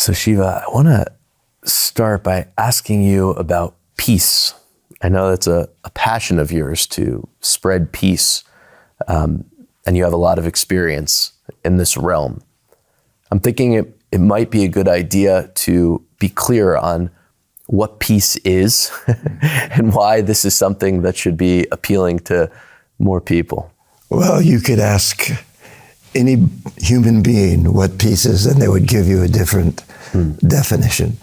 So Shiva, I want to start by asking you about peace. I know that's a passion of yours to spread peace, and you have a lot of experience in this realm. I'm thinking it might be a good idea to be clear on what peace is and why this is something that should be appealing to more people. Well, you could ask any human being what peace is, and they would give you a different definition.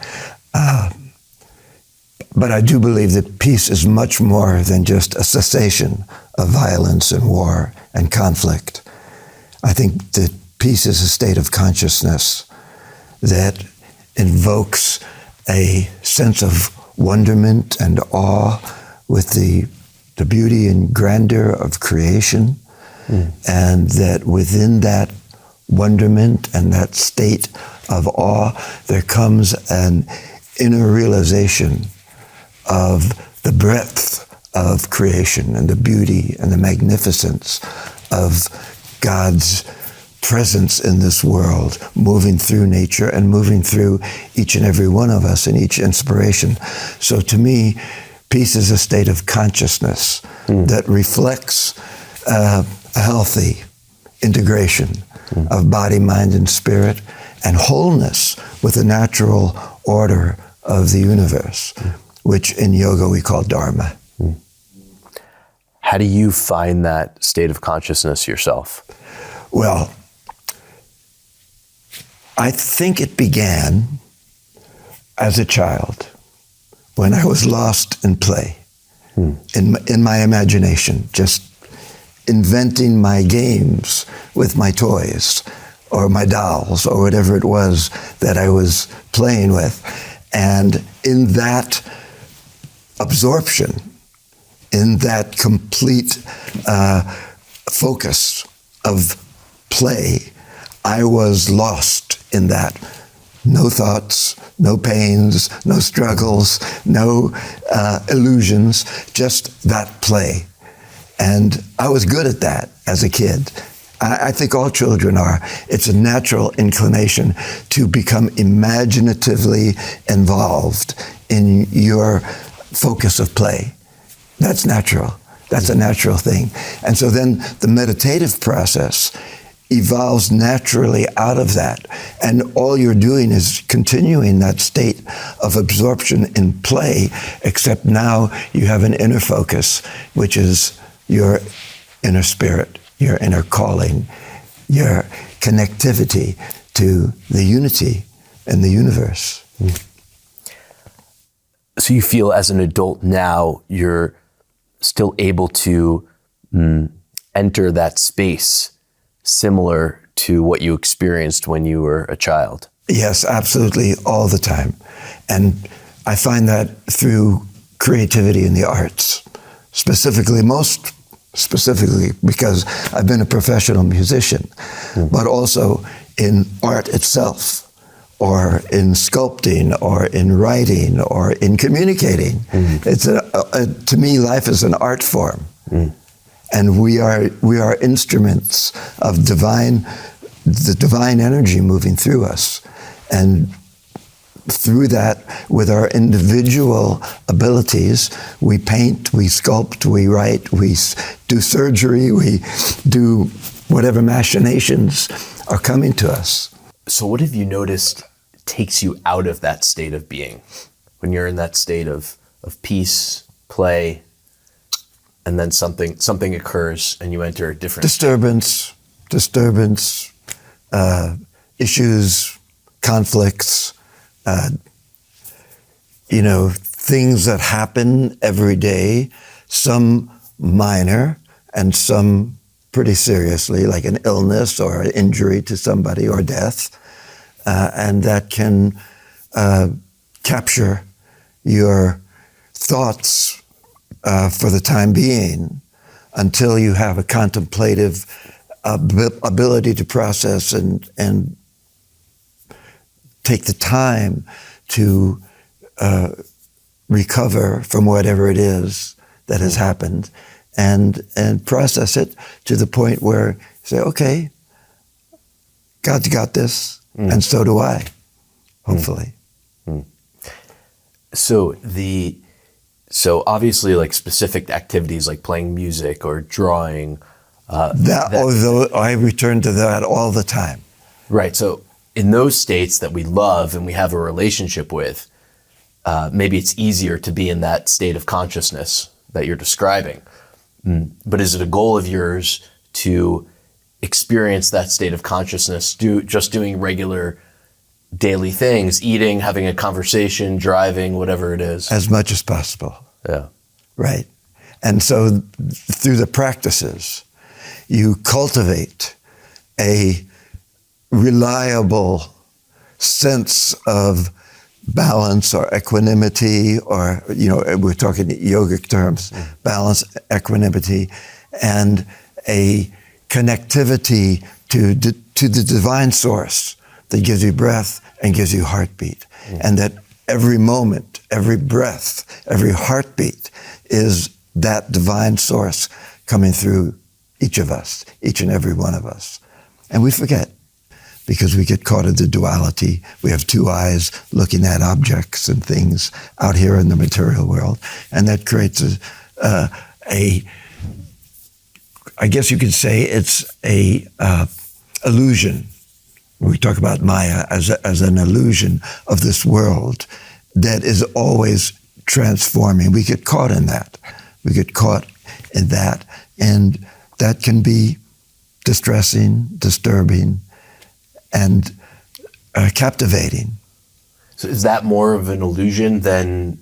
But I do believe that peace is much more than just a cessation of violence and war and conflict. I think that peace is a state of consciousness that invokes a sense of wonderment and awe with the beauty and grandeur of creation, and that within that wonderment and that state of awe, there comes an inner realization of the breadth of creation and the beauty and the magnificence of God's presence in this world, moving through nature and moving through each and every one of us and each inspiration. So to me, peace is a state of consciousness that reflects a healthy integration of body, mind, and spirit, and wholeness with the natural order of the universe, which in yoga we call dharma. How do you find that state of consciousness yourself? Well, I think it began as a child when I was lost in play, in my imagination, just inventing my games with my toys or my dolls or whatever it was that I was playing with. And in that absorption, in that complete focus of play, I was lost in that. No thoughts, no pains, no struggles, no illusions, just that play. And I was good at that as a kid. I think all children are. It's a natural inclination to become imaginatively involved in your focus of play. That's natural. That's a natural thing. And so then the meditative process evolves naturally out of that. And all you're doing is continuing that state of absorption in play, except now you have an inner focus, which is your inner spirit, your inner calling, your connectivity to the unity in the universe. So you feel as an adult now, you're still able to enter that space similar to what you experienced when you were a child? Yes, absolutely, all the time. And I find that through creativity in the arts, most specifically because I've been a professional musician, but also in art itself, or in sculpting, or in writing, or in communicating. It's to me, life is an art form. And we are instruments of the divine energy moving through us. And through that, with our individual abilities, we paint, we sculpt, we write, we do surgery, we do whatever machinations are coming to us. So what have you noticed takes you out of that state of being? When you're in that state of peace, play, and then something occurs and you enter a different disturbance, issues, conflicts, things that happen every day, some minor and some pretty seriously, like an illness or an injury to somebody or death, and that can capture your thoughts for the time being until you have a contemplative ability to process and take the time to recover from whatever it is that has happened and process it to the point where you say, okay, God's got this, and so do I. hopefully. So obviously, like specific activities like playing music or drawing. Although I return to that all the time. Right. So in those states that we love and we have a relationship with, maybe it's easier to be in that state of consciousness that you're describing. But is it a goal of yours to experience that state of consciousness, just doing regular daily things, eating, having a conversation, driving, whatever it is? As much as possible. Yeah. Right. And so through the practices, you cultivate a reliable sense of balance or equanimity, or, we're talking yogic terms, balance, equanimity, and a connectivity to the divine source that gives you breath and gives you heartbeat. And that every moment, every breath, every heartbeat is that divine source coming through each of us, each and every one of us. And we forget, because we get caught in the duality. We have two eyes looking at objects and things out here in the material world. And that creates I guess you could say it's a illusion. We talk about Maya as an illusion of this world that is always transforming. We get caught in that. And that can be distressing, disturbing, and captivating. So is that more of an illusion than,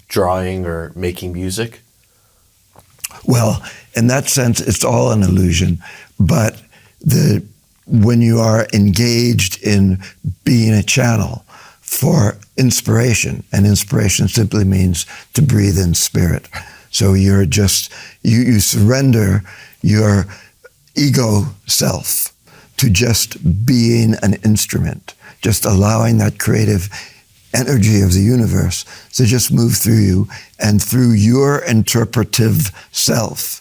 drawing or making music? Well, in that sense, it's all an illusion. But when you are engaged in being a channel for inspiration, and inspiration simply means to breathe in spirit. So you're just, you surrender your ego self to just being an instrument, just allowing that creative energy of the universe to just move through you, and through your interpretive self.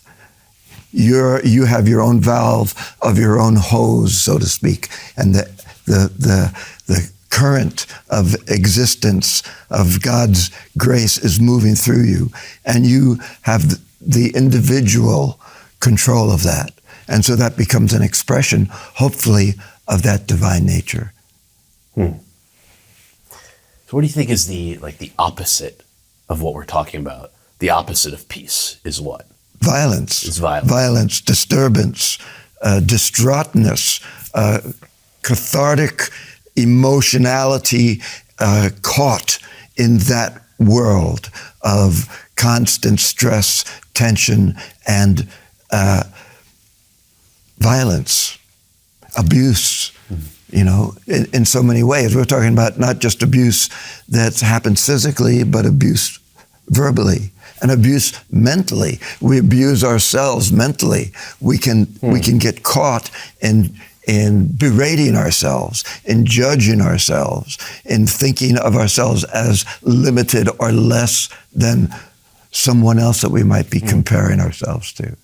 You have your own valve of your own hose, so to speak, and the current of existence of God's grace is moving through you, and you have the individual control of that. And so that becomes an expression, hopefully, of that divine nature. So what do you think is the opposite of what we're talking about? The opposite of peace is what? Violence. It's violence. Violence, disturbance, distraughtness, cathartic emotionality caught in that world of constant stress, tension, and violence, abuse, in so many ways. We're talking about not just abuse that happens physically, but abuse verbally and abuse mentally. We abuse ourselves mentally. We can get caught in berating ourselves, in judging ourselves, in thinking of ourselves as limited or less than someone else that we might be comparing ourselves to.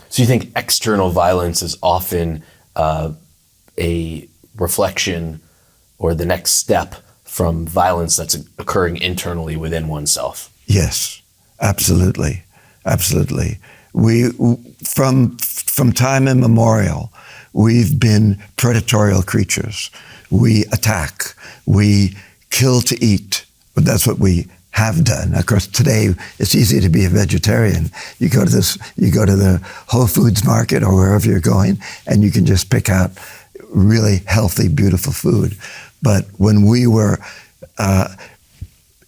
So you think external violence is often a reflection or the next step from violence that's occurring internally within oneself? Yes, absolutely, absolutely. We from time immemorial, we've been predatorial creatures. We attack, we kill to eat, but that's what we have done. Of course, today it's easy to be a vegetarian. You go to the Whole Foods market or wherever you're going, and you can just pick out really healthy, beautiful food. But when we were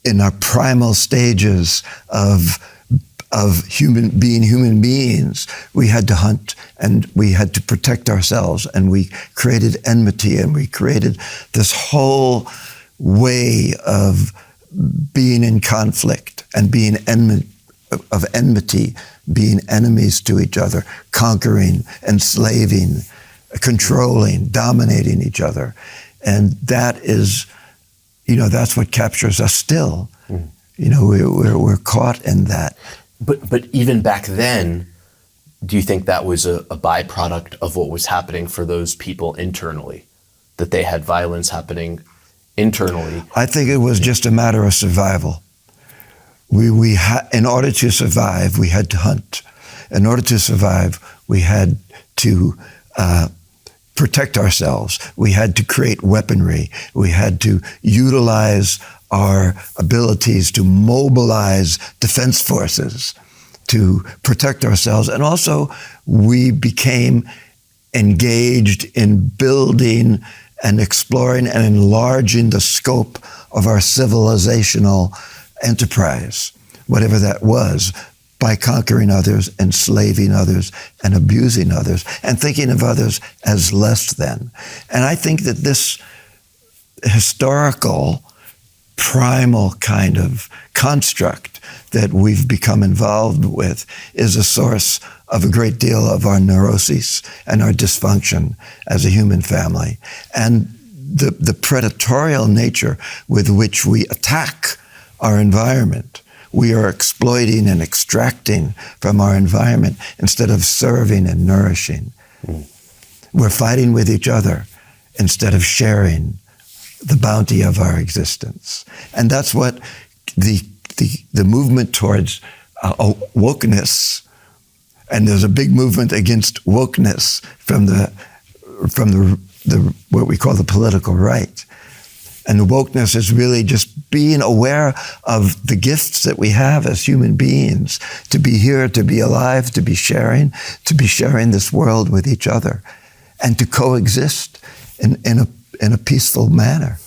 in our primal stages of human beings, we had to hunt and we had to protect ourselves, and we created enmity, and we created this whole way of being in conflict and being enmity, being enemies to each other, conquering, enslaving, controlling, dominating each other. And that is, that's what captures us still. We're caught in that. But even back then, do you think that was a byproduct of what was happening for those people internally? That they had violence happening internally? I think it was just a matter of survival. In order to survive, we had to hunt. In order to survive, we had to protect ourselves. We had to create weaponry. We had to utilize our abilities to mobilize defense forces to protect ourselves. And also, we became engaged in building and exploring and enlarging the scope of our civilizational enterprise, whatever that was, by conquering others, enslaving others, and abusing others, and thinking of others as less than. And I think that this historical, primal kind of construct that we've become involved with is a source of a great deal of our neuroses and our dysfunction as a human family. And the predatorial nature with which we attack our environment, we are exploiting and extracting from our environment instead of serving and nourishing. We're fighting with each other instead of sharing the bounty of our existence. And that's what the movement towards wokeness, and there's a big movement against wokeness from the what we call the political right. And the wokeness is really just being aware of the gifts that we have as human beings, to be here, to be alive, to be sharing this world with each other, and to coexist in a peaceful manner.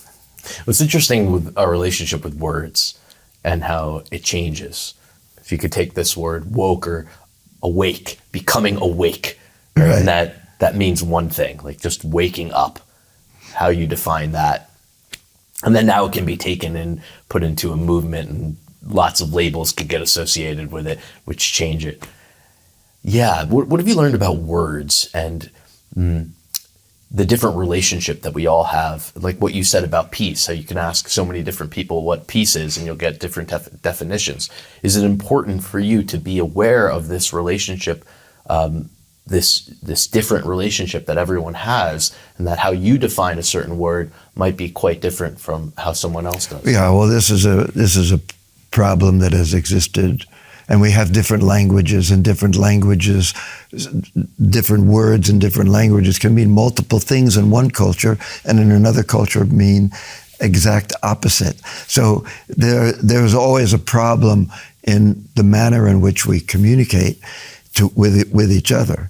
What's interesting with our relationship with words and how it changes. If you could take this word woke or awake, becoming awake, right? And that means one thing, like just waking up, how you define that. And then now it can be taken and put into a movement, and lots of labels could get associated with it, which change it. Yeah, what have you learned about words and the different relationship that we all have? Like what you said about peace, how you can ask so many different people what peace is and you'll get different definitions. Is it important for you to be aware of this relationship, this different relationship that everyone has, and that how you define a certain word might be quite different from how someone else does? Yeah, well, this is a problem that has existed, and we have different languages, and different words in different languages can mean multiple things in one culture, and in another culture mean exact opposite. So there's always a problem in the manner in which we communicate with each other.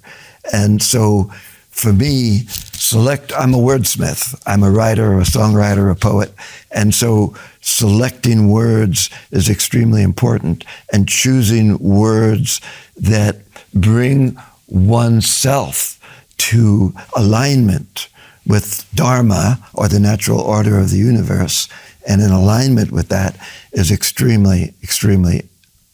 And so for me, I'm a wordsmith. I'm a writer, a songwriter, a poet. And so selecting words is extremely important, and choosing words that bring oneself to alignment with Dharma, or the natural order of the universe, and in alignment with that is extremely, extremely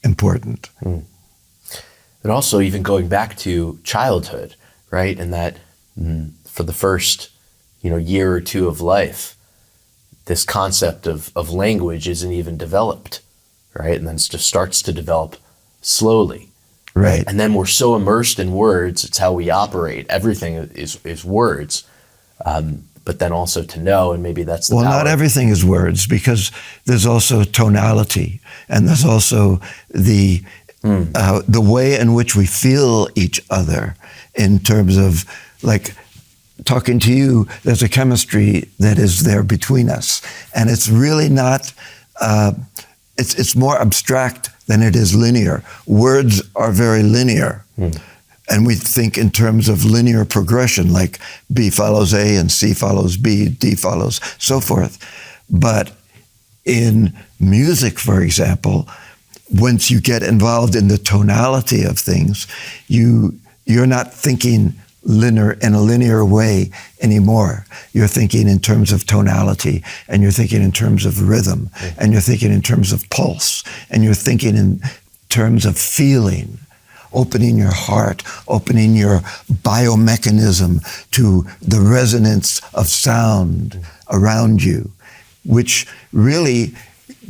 important. And also even going back to childhood, right? And that for the first, year or two of life, this concept of language isn't even developed, right? And then it just starts to develop slowly. Right. And then we're so immersed in words, it's how we operate. Everything is words. But then also to know, and maybe that's the power. Not everything is words, because there's also tonality, and there's also the way in which we feel each other, in terms of, like, talking to you, there's a chemistry that is there between us. And it's really not, it's more abstract than it is linear. Words are very linear. And we think in terms of linear progression, like B follows A and C follows B, D follows, so forth. But in music, for example, once you get involved in the tonality of things, you're not thinking in a linear way anymore. You're thinking in terms of tonality, and you're thinking in terms of rhythm, and you're thinking in terms of pulse, and you're thinking in terms of feeling, opening your heart, opening your biomechanism to the resonance of sound around you, which really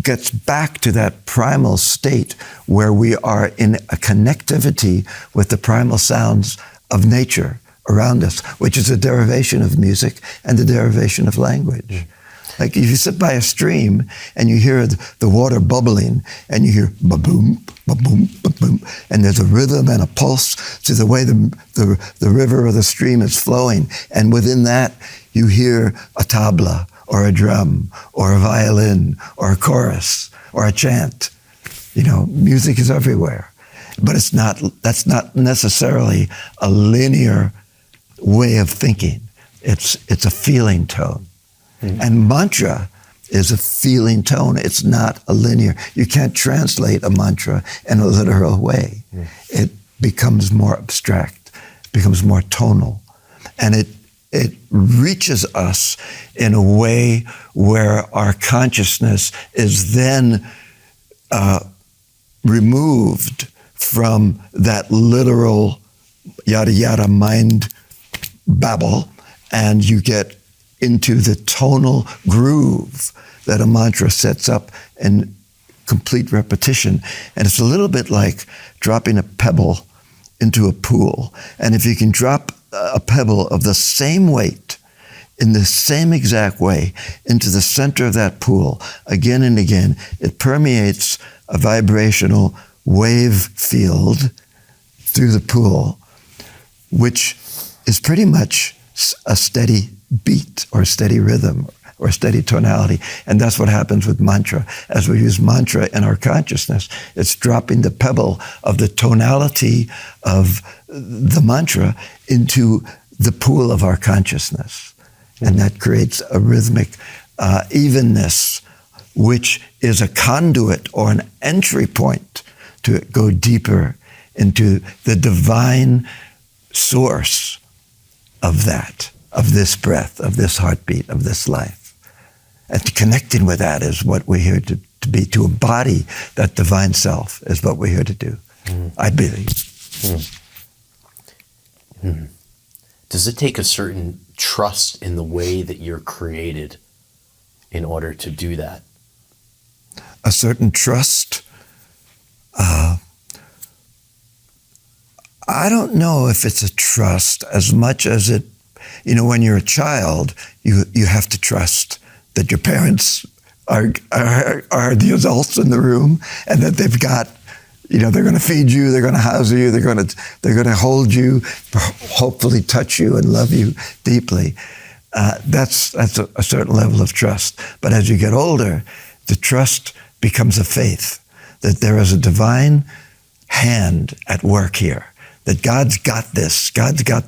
gets back to that primal state where we are in a connectivity with the primal sounds of nature around us, which is a derivation of music and the derivation of language. Like if you sit by a stream and you hear the water bubbling and you hear ba-boom, ba-boom, ba-boom, and there's a rhythm and a pulse to the way the river or the stream is flowing. And within that, you hear a tabla or a drum or a violin or a chorus or a chant. You know, music is everywhere. But that's not necessarily a linear way of thinking. It's a feeling tone. And mantra is a feeling tone. It's not a linear. You can't translate a mantra in a literal way. It becomes more abstract, becomes more tonal. And it reaches us in a way where our consciousness is then removed from that literal yada yada mind babble, and you get into the tonal groove that a mantra sets up in complete repetition. And it's a little bit like dropping a pebble into a pool. And if you can drop a pebble of the same weight in the same exact way into the center of that pool again and again, it permeates a vibrational wave field through the pool, which is pretty much a steady beat or steady rhythm or steady tonality. And that's what happens with mantra. As we use mantra in our consciousness, it's dropping the pebble of the tonality of the mantra into the pool of our consciousness. And that creates a rhythmic evenness, which is a conduit or an entry point to go deeper into the divine source of that, of this breath, of this heartbeat, of this life. And connecting with that is what we're here to be, to embody that divine self is what we're here to do, I believe. Does it take a certain trust in the way that you're created in order to do that? A certain trust? I don't know if it's a trust as much as it, you know, when you're a child, you have to trust that your parents are the adults in the room and that they've got, you know, they're going to feed you, they're going to house you, they're going to hold you, hopefully touch you and love you deeply. That's a certain level of trust. But as you get older, the trust becomes a faith that there is a divine hand at work here, that God's got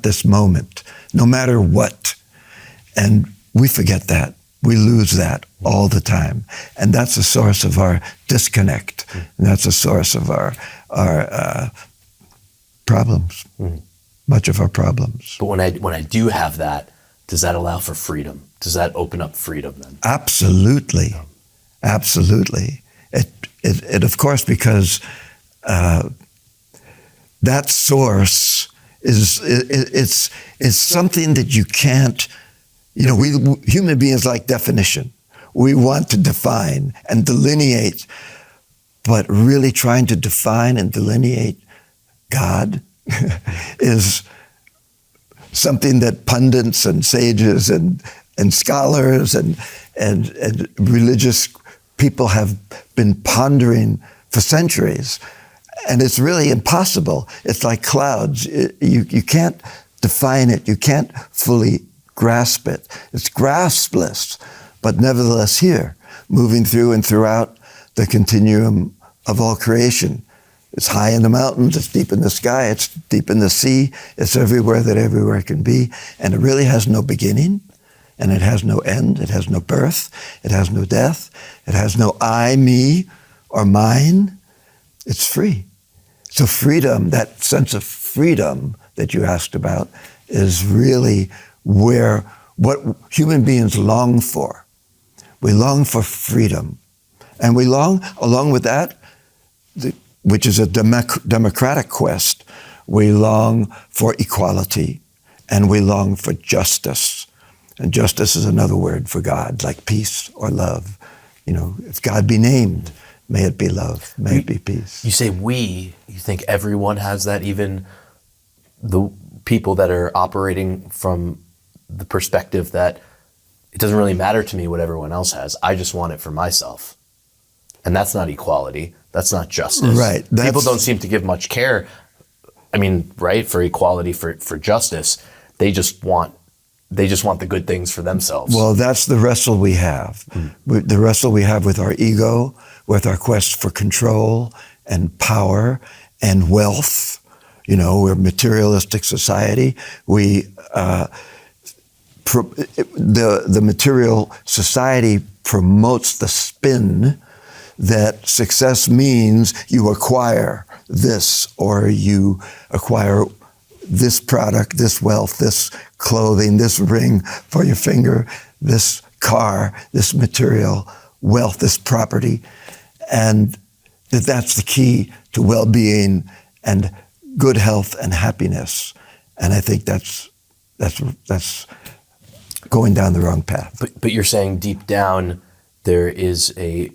this moment, no matter what. And we forget that. We lose that all the time. And that's the source of our disconnect. And that's the source of our problems, much of our problems. But when I do have that, does that allow for freedom? Does that open up freedom then? Absolutely. Absolutely. It of course, because that source is something that you can't, you know, we human beings like definition. We want to define and delineate, but really trying to define and delineate God is something that pundits and sages and scholars and religious people have been pondering for centuries. And it's really impossible. It's like clouds. You can't define it. You can't fully grasp it. It's graspless, but nevertheless here, moving through and throughout the continuum of all creation. It's high in the mountains, it's deep in the sky, it's deep in the sea, it's everywhere that everywhere can be. And it really has no beginning, and it has no end, it has no birth, it has no death, it has no I, me, or mine. It's free. So freedom, that sense of freedom that you asked about, is really what human beings long for. We long for freedom. And we long, along with that, which is a democratic quest, we long for equality and we long for justice. And justice is another word for God, like peace or love. You know, if God be named, may it be love, may it be peace. You say we, you think everyone has that, even the people that are operating from the perspective that it doesn't really matter to me what everyone else has. I just want it for myself. And that's not equality. That's not justice. Right. People don't seem to give much care. I mean, right, for equality, for justice. They just want the good things for themselves. Well, that's the wrestle we have. The wrestle we have with our ego, with our quest for control and power and wealth. You know, we're a materialistic society. The material society promotes the spin that success means you acquire this, or you acquire this product, this wealth, this clothing, this ring for your finger, this car, this material wealth, this property, and that's the key to well-being and good health and happiness. And I think that's going down the wrong path. But you're saying deep down there is a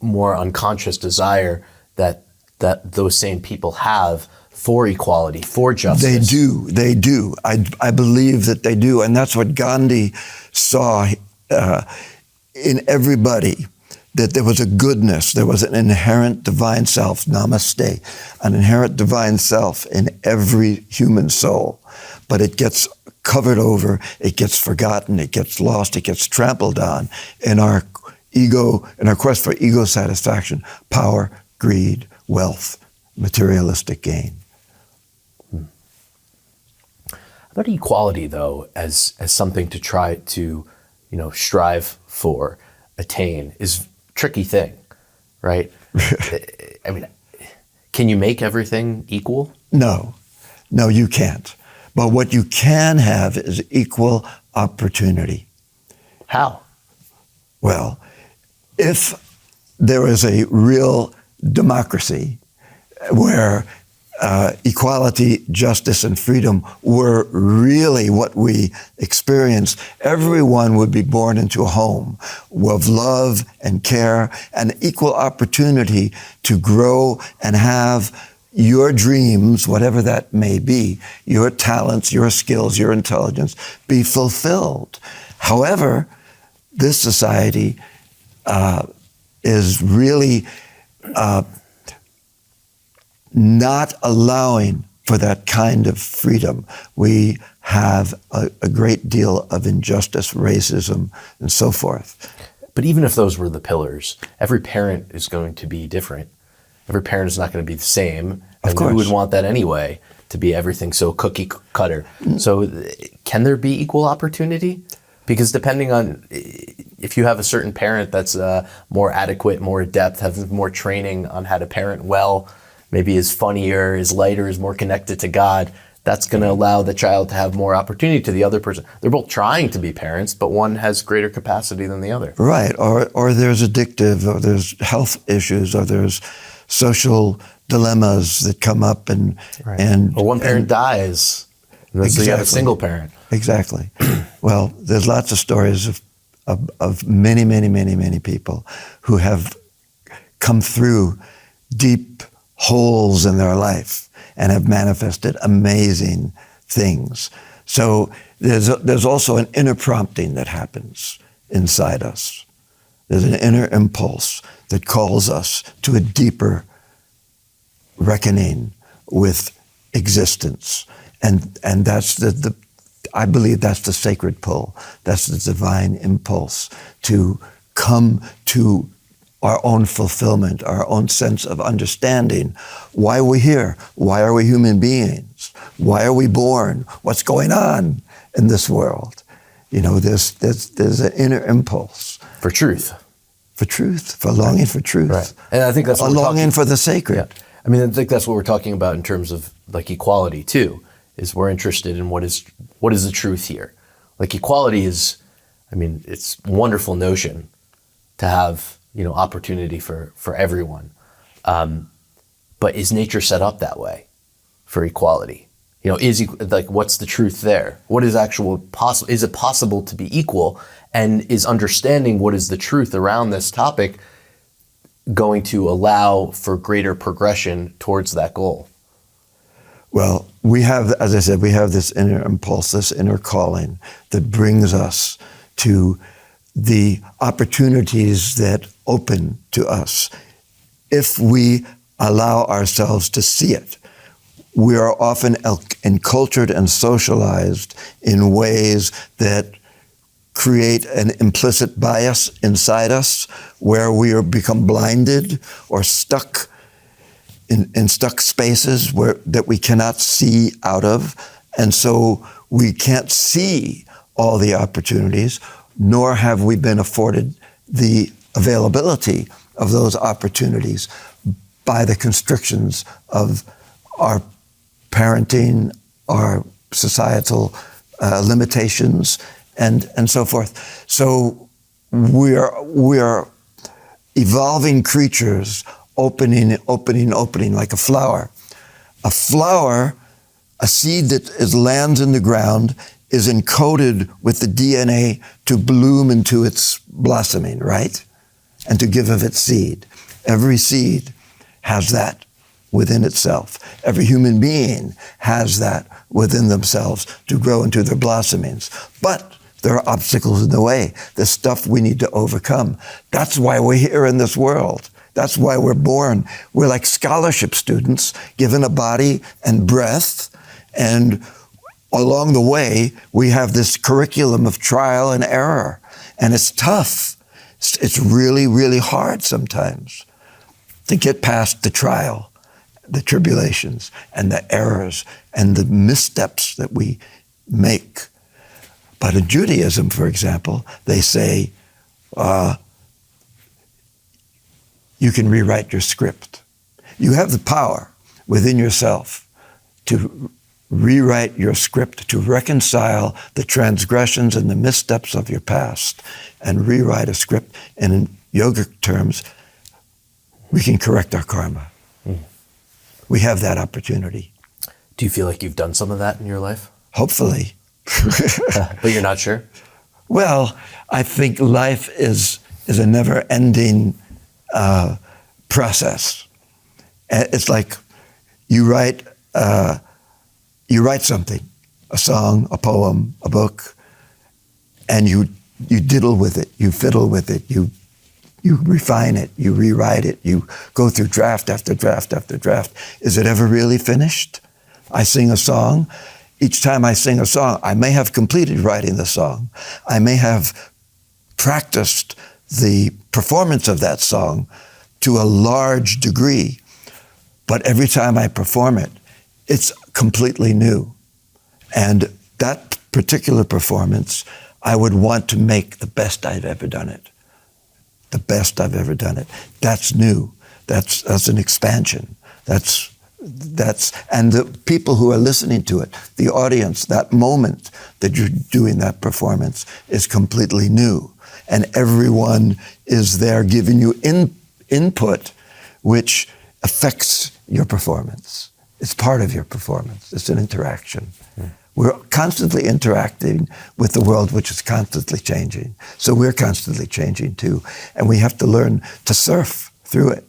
more unconscious desire that those same people have for equality, for justice. They do. I believe that they do. And that's what Gandhi saw in everybody, that there was a goodness, there was an inherent divine self, namaste, an inherent divine self in every human soul. But it gets covered over, it gets forgotten, it gets lost, it gets trampled on in our ego, in our quest for ego satisfaction, power, greed, wealth, materialistic gain. How about equality, though, as something to try to, strive for, attain, is a tricky thing, right? I mean, can you make everything equal? No, you can't. But what you can have is equal opportunity. How? Well, if there is a real democracy where equality, justice, and freedom were really what we experience, everyone would be born into a home of love and care and equal opportunity to grow and have your dreams, whatever that may be, your talents, your skills, your intelligence, be fulfilled. However, this society is really not allowing for that kind of freedom. We have a great deal of injustice, racism, and so forth. But even if those were the pillars, every parent is going to be different. Every parent is not going to be the same. Of course. We would want that anyway, to be everything so cookie cutter. So can there be equal opportunity? Because depending on, if you have a certain parent that's more adequate, more adept, has more training on how to parent well, maybe is funnier, is lighter, is more connected to God, that's going to allow the child to have more opportunity to the other person. They're both trying to be parents, but one has greater capacity than the other. Right, or there's addictive, or there's health issues, or there's social dilemmas that come up, and or one parent dies, and then so you have a single parent. Exactly. Well, there's lots of stories of many, many, many, many people who have come through deep holes in their life and have manifested amazing things. So there's also an inner prompting that happens inside us. There's an inner impulse that calls us to a deeper reckoning with existence. And that's I believe that's the sacred pull. That's the divine impulse to come to our own fulfillment, our own sense of understanding. Why are we here? Why are we human beings? Why are we born? What's going on in this world? There's an inner impulse. For truth. For truth, for longing for truth. Right. And I think that's what a longing for the sacred. Yeah. I mean, I think that's what we're talking about in terms of like equality too, is we're interested in what is the truth here. Like equality is, I mean, it's a wonderful notion to have, opportunity for everyone. But is nature set up that way for equality? What's the truth there? What is is it possible to be equal? And is understanding what is the truth around this topic going to allow for greater progression towards that goal? Well, we have, as I said, we have this inner impulse, this inner calling that brings us to the opportunities that open to us if we allow ourselves to see it. We are often encultured and socialized in ways that create an implicit bias inside us where we become blinded or stuck in stuck spaces that we cannot see out of. And so we can't see all the opportunities, nor have we been afforded the availability of those opportunities by the constrictions of our parenting, our societal limitations, and so forth. So we are evolving creatures, opening like a flower. A flower, a seed that lands in the ground, is encoded with the DNA to bloom into its blossoming, right? And to give of its seed. Every seed has that within itself. Every human being has that within themselves to grow into their blossomings. But there are obstacles in the way. There's stuff we need to overcome. That's why we're here in this world. That's why we're born. We're like scholarship students given a body and breath, and along the way, we have this curriculum of trial and error, and it's tough. It's really, really hard sometimes to get past the trial, the tribulations, and the errors, and the missteps that we make. But in Judaism, for example, they say, you can rewrite your script. You have the power within yourself to rewrite your script, to reconcile the transgressions and the missteps of your past and rewrite a script. And in yogic terms, we can correct our karma. We have that opportunity. Do you feel like you've done some of that in your life? Hopefully. But you're not sure? Well, I think life is a never-ending process. It's like you write something, a song, a poem, a book, and you diddle with it, you fiddle with it, you refine it, you rewrite it, you go through draft after draft after draft. Is it ever really finished? I sing a song. Each time I sing a song, I may have completed writing the song. I may have practiced the performance of that song to a large degree, but every time I perform it, it's completely new. And that particular performance, I would want to make the best I've ever done it. The best I've ever done it. That's new. That's an expansion. And the people who are listening to it, the audience, that moment that you're doing that performance is completely new. And everyone is there giving you input which affects your performance. It's part of your performance. It's an interaction. We're constantly interacting with the world, which is constantly changing. So we're constantly changing too. And we have to learn to surf through it.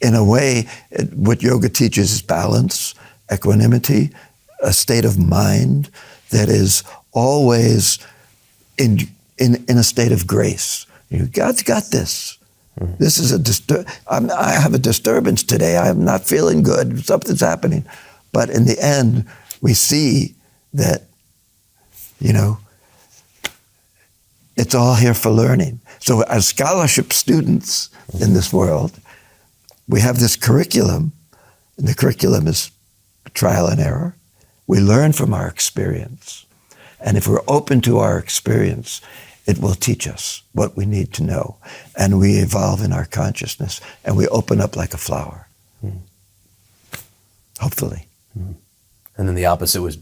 In a way, what yoga teaches is balance, equanimity, a state of mind that is always in a state of grace. God's got this. This is I have a disturbance today. I'm not feeling good. Something's happening. But in the end, we see that, it's all here for learning. So as scholarship students in this world, we have this curriculum, and the curriculum is trial and error. We learn from our experience. And if we're open to our experience, it will teach us what we need to know. And we evolve in our consciousness, and we open up like a flower. Hopefully. And then the opposite would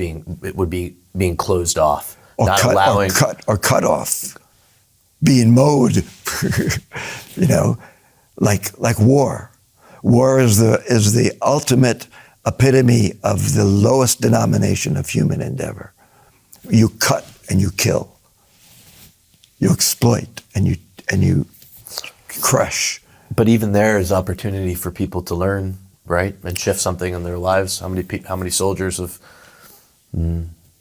be being closed off, or not cut, allowing, or cut off, being mowed, like war. War is the ultimate epitome of the lowest denomination of human endeavor. You cut and you kill. You exploit and you crush. But even there is opportunity for people to learn, right, and shift something in their lives. How many soldiers have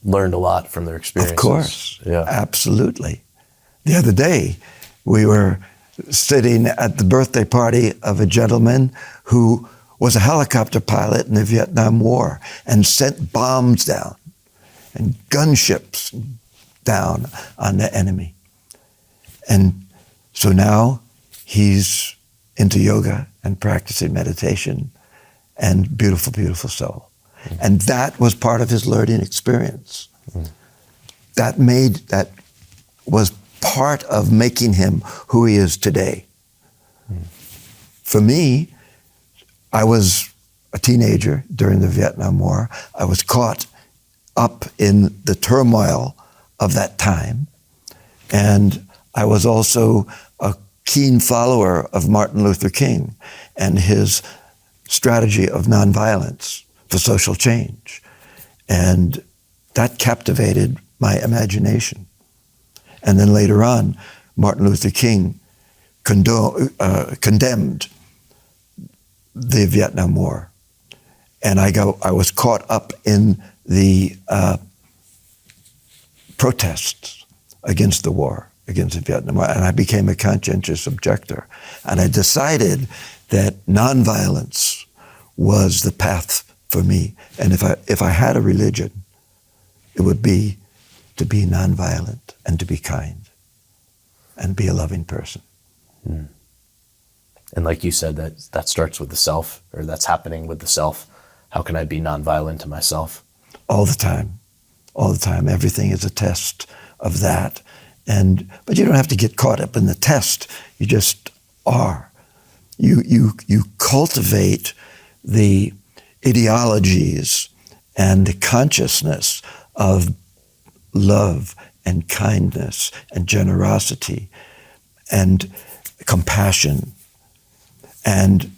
learned a lot from their experiences. Of course. Yeah. Absolutely. The other day, we were sitting at the birthday party of a gentleman who was a helicopter pilot in the Vietnam War and sent bombs down and gunships down on the enemy. And so now he's into yoga and practicing meditation, and beautiful, beautiful soul. And that was part of his learning experience. That was part of making him who he is today. For me, I was a teenager during the Vietnam War. I was caught up in the turmoil of that time. And I was also a keen follower of Martin Luther King and his strategy of nonviolence for social change. And that captivated my imagination. And then later on, Martin Luther King condemned the Vietnam War. And I was caught up in the protests against the war, against the Vietnam War, and I became a conscientious objector. And I decided that nonviolence was the path for me. And if I had a religion, it would be to be nonviolent and to be kind and be a loving person. And like you said, that starts with the self, or that's happening with the self. How can I be nonviolent to myself? All the time. All the time. Everything is a test of that. But you don't have to get caught up in the test. You just are. You cultivate the ideologies and the consciousness of love and kindness and generosity and compassion. And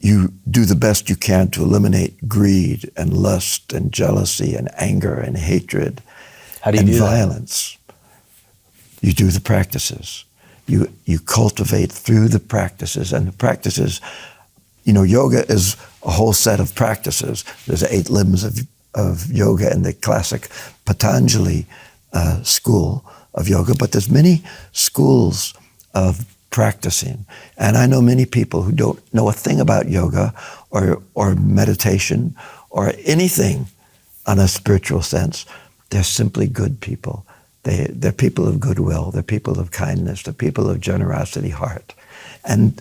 you do the best you can to eliminate greed and lust and jealousy and anger and hatred. How do you do that? Violence. You do the practices. You cultivate through the practices. And the practices, yoga is a whole set of practices. There's 8 limbs of yoga in the classic Patanjali school of yoga, but there's many schools of practicing. And I know many people who don't know a thing about yoga or meditation or anything on a spiritual sense. They're simply good people. They're people of goodwill. They're people of kindness. They're people of generosity, heart. And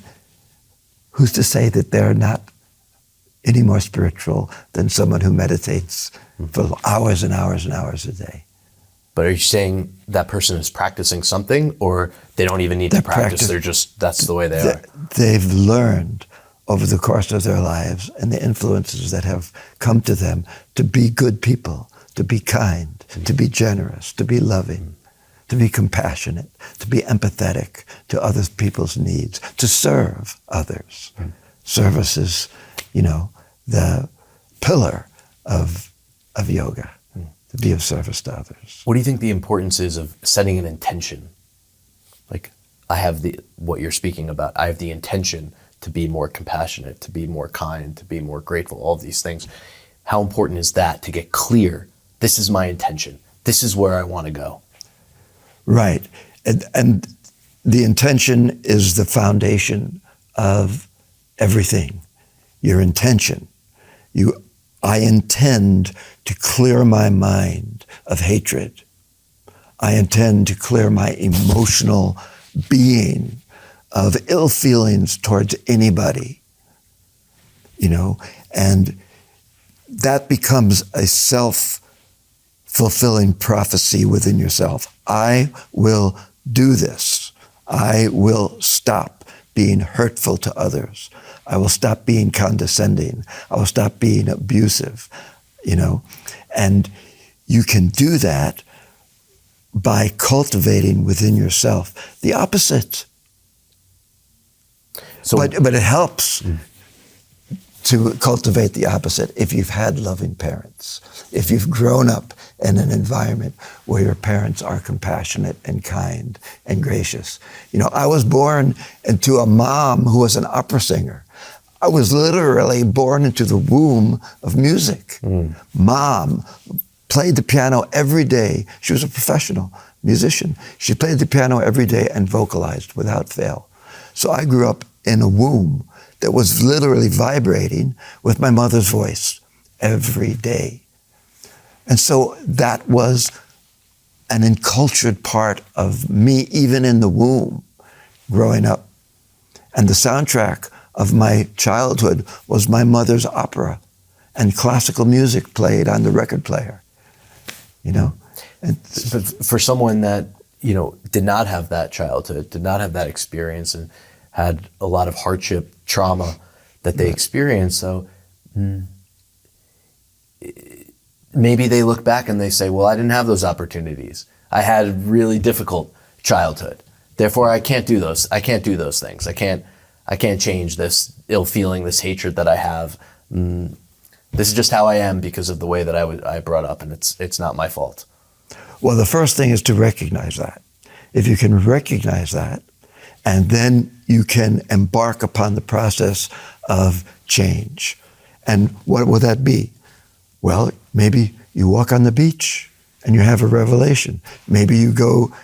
who's to say that they're not any more spiritual than someone who meditates for hours and hours and hours a day? But are you saying that person is practicing something, or they don't even need to practice? They're just, that's the way they are. They've learned over the course of their lives and the influences that have come to them to be good people, to be kind, to be generous, to be loving, to be compassionate, to be empathetic to other people's needs, to serve others. Service is, the pillar of yoga. To be of service to others. What do you think the importance is of setting an intention? Like, I have what you're speaking about. I have the intention to be more compassionate, to be more kind, to be more grateful, all of these things. How important is that to get clear? This is my intention. This is where I want to go. Right. And the intention is the foundation of everything. Your intention. I intend to clear my mind of hatred. I intend to clear my emotional being of ill feelings towards anybody, and that becomes a self-fulfilling prophecy within yourself. I will do this. I will stop being hurtful to others. I will stop being condescending. I will stop being abusive, And you can do that by cultivating within yourself the opposite. But it helps to cultivate the opposite if you've had loving parents, if you've grown up in an environment where your parents are compassionate and kind and gracious. I was born into a mom who was an opera singer. I was literally born into the womb of music. Mom played the piano every day. She was a professional musician. She played the piano every day and vocalized without fail. So I grew up in a womb that was literally vibrating with my mother's voice every day. And so that was an encultured part of me, even in the womb, growing up. And the soundtrack of my childhood was my mother's opera and classical music played on the record player, you know. And but for someone that, you know, did not have that childhood, did not have that experience, and had a lot of hardship, trauma that they experienced, so maybe they look back and they say, well, I didn't have those opportunities. I had a really difficult childhood. Therefore, I can't do those. I can't do those things. I can't change this ill feeling, this hatred that I have. This is just how I am because of the way that I brought up, and it's not my fault. Well, the first thing is to recognize that. If you can recognize that, and then you can embark upon the process of change. And what will that be? Well, maybe you walk on the beach and you have a revelation. Maybe you go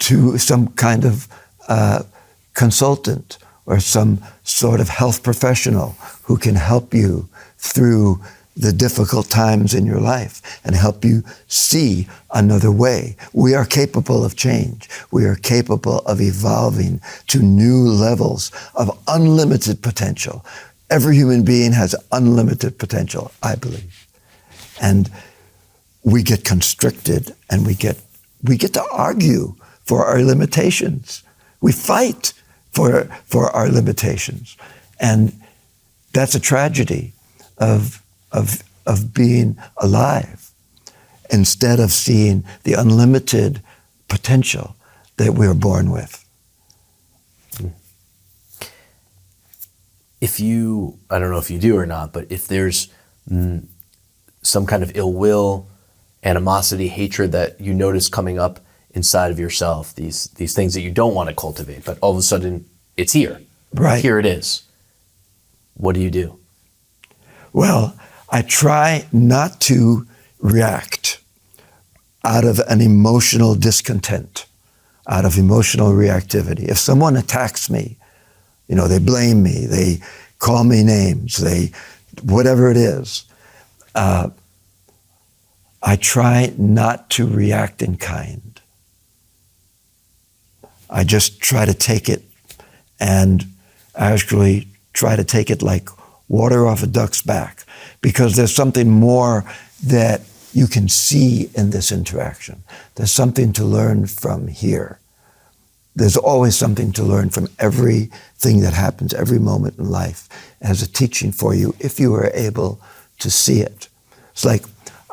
to some kind of consultant or some sort of health professional who can help you through the difficult times in your life and help you see another way. We are capable of change. We are capable of evolving to new levels of unlimited potential. Every human being has unlimited potential, I believe. And we get constricted and we get to argue for our limitations. We fight for our limitations. And that's a tragedy of being alive, instead of seeing the unlimited potential that we are born with. If you, I don't know if you do or not, but if there's some kind of ill will, animosity, hatred that you notice coming up inside of yourself, these things that you don't want to cultivate, but all of a sudden it's here. Right. Here it is. What do you do? Well, I try not to react out of an emotional discontent, out of emotional reactivity. If someone attacks me, you know, they blame me, they call me names, whatever it is, I try not to react in kind. I just try to take it, and actually try to take it like water off a duck's back, because there's something more that you can see in this interaction. There's something to learn from here. There's always something to learn from everything that happens, every moment in life, as a teaching for you, if you are able to see it. It's like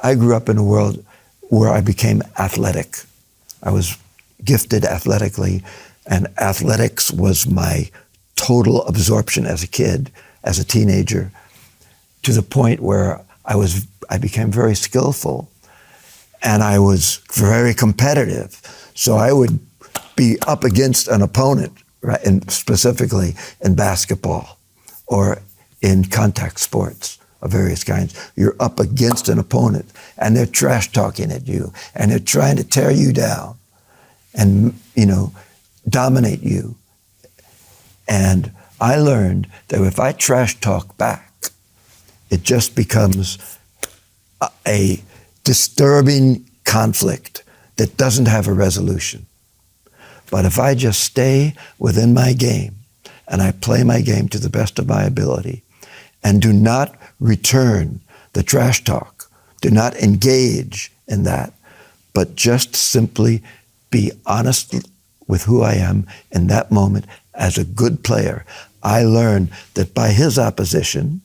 I grew up in a world where I became athletic. I was gifted athletically, and athletics was my total absorption as a kid, as a teenager, to the point where I became very skillful, and I was very competitive. So I would be up against an opponent, right, and specifically in basketball or in contact sports of various kinds. You're up against an opponent, and they're trash talking at you, and they're trying to tear you down and, you know, dominate you. And I learned that if I trash talk back, it just becomes a disturbing conflict that doesn't have a resolution. But if I just stay within my game and I play my game to the best of my ability and do not return the trash talk, do not engage in that, but just simply be honest with who I am in that moment as a good player, I learned that by his opposition,